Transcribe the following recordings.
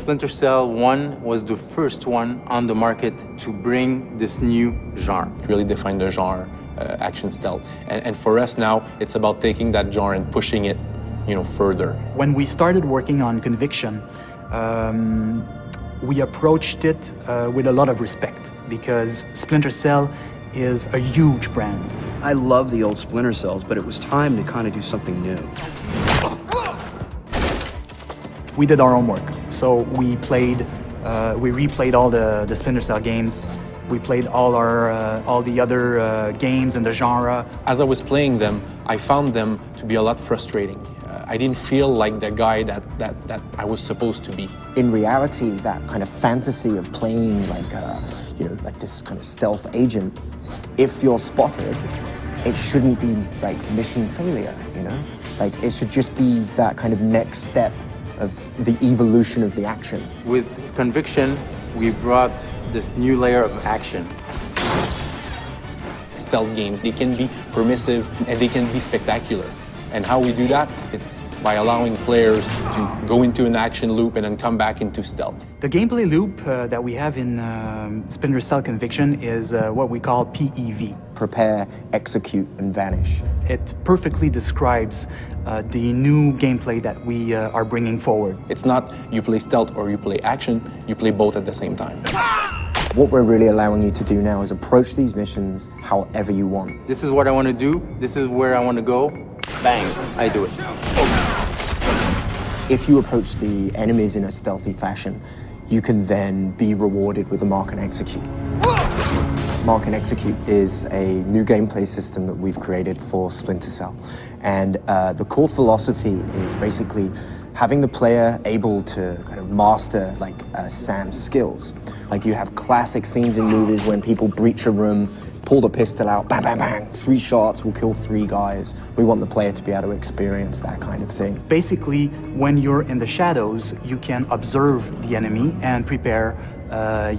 Splinter Cell 1 was the first one on the market to bring this new genre. Really define the genre, action stealth. And for us now, it's about taking that genre and pushing it, further. When we started working on Conviction, we approached it with a lot of respect because Splinter Cell is a huge brand. I love the old Splinter Cells, but it was time to kind of do something new. We did our homework, so we replayed all the Splinter Cell games. We played all the other games in the genre. As I was playing them, I found them to be a lot frustrating. I didn't feel like the guy that I was supposed to be. In reality, that kind of fantasy of playing like this kind of stealth agent, if you're spotted, it shouldn't be like mission failure, Like it should just be that kind of next step of the evolution of the action. With Conviction, we brought this new layer of action. Stealth games, they can be permissive and they can be spectacular. And how we do that? It's by allowing players to go into an action loop and then come back into stealth. The gameplay loop that we have in Splinter Cell Conviction is what we call PEV. Prepare, execute, and vanish. It perfectly describes the new gameplay that we are bringing forward. It's not you play stealth or you play action, you play both at the same time. What we're really allowing you to do now is approach these missions however you want. This is what I want to do, this is where I want to go, bang, I do it. If you approach the enemies in a stealthy fashion, you can then be rewarded with a Mark and Execute. Mark and Execute is a new gameplay system that we've created for Splinter Cell. And the core philosophy is basically having the player able to kind of master like Sam's skills. Like you have classic scenes in movies when people breach a room, pull the pistol out, bang, bang, bang, 3 shots will kill 3 guys. We want the player to be able to experience that kind of thing. Basically, when you're in the shadows, you can observe the enemy and prepare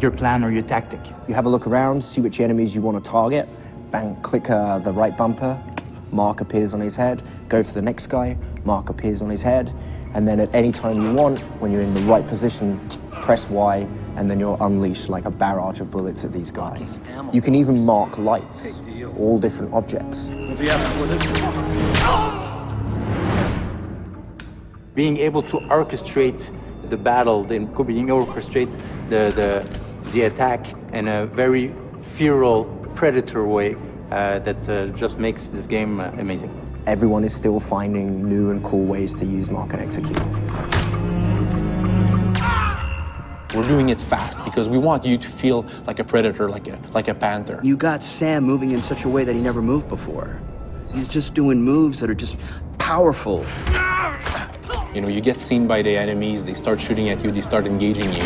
your plan or your tactic. You have a look around, see which enemies you want to target, bang, click the right bumper, Mark appears on his head, go for the next guy, Mark appears on his head, and then at any time you want, when you're in the right position, press Y, and then you'll unleash like a barrage of bullets at these guys. You can even mark lights, all different objects. Being able to orchestrate the battle, being able to orchestrate the attack in a very feral, predator way that just makes this game amazing. Everyone is still finding new and cool ways to use Mark and Execute. We're doing it fast because we want you to feel like a predator, like a panther. You got Sam moving in such a way that he never moved before. He's just doing moves that are just powerful. You get seen by the enemies, they start shooting at you, they start engaging you.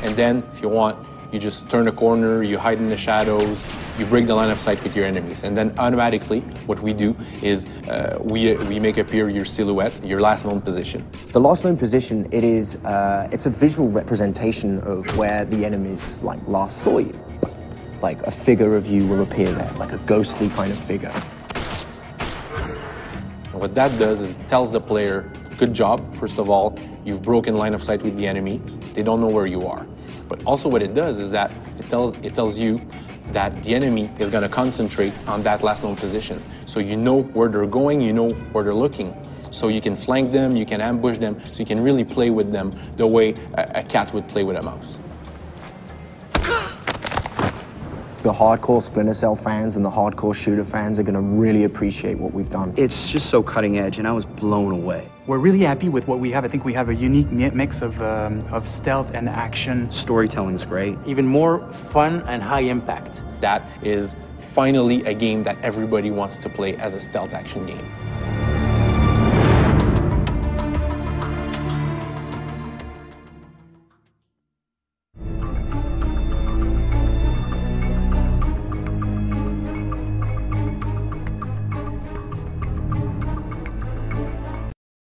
And then, if you want, you just turn a corner, you hide in the shadows, you break the line of sight with your enemies. And then automatically, what we do is we make appear your silhouette, your last known position. The last known position, it's a visual representation of where the enemies last saw you. Like a figure of you will appear there, like a ghostly kind of figure. And what that does is it tells the player, good job, first of all, you've broken line of sight with the enemies, they don't know where you are. But also what it does is that it tells you that the enemy is going to concentrate on that last known position. So you know where they're going, you know where they're looking. So you can flank them, you can ambush them, so you can really play with them the way a cat would play with a mouse. The hardcore Splinter Cell fans and the hardcore shooter fans are going to really appreciate what we've done. It's just so cutting edge, and I was blown away. We're really happy with what we have. I think we have a unique mix of stealth and action. Storytelling's great. Even more fun and high impact. That is finally a game that everybody wants to play as a stealth action game.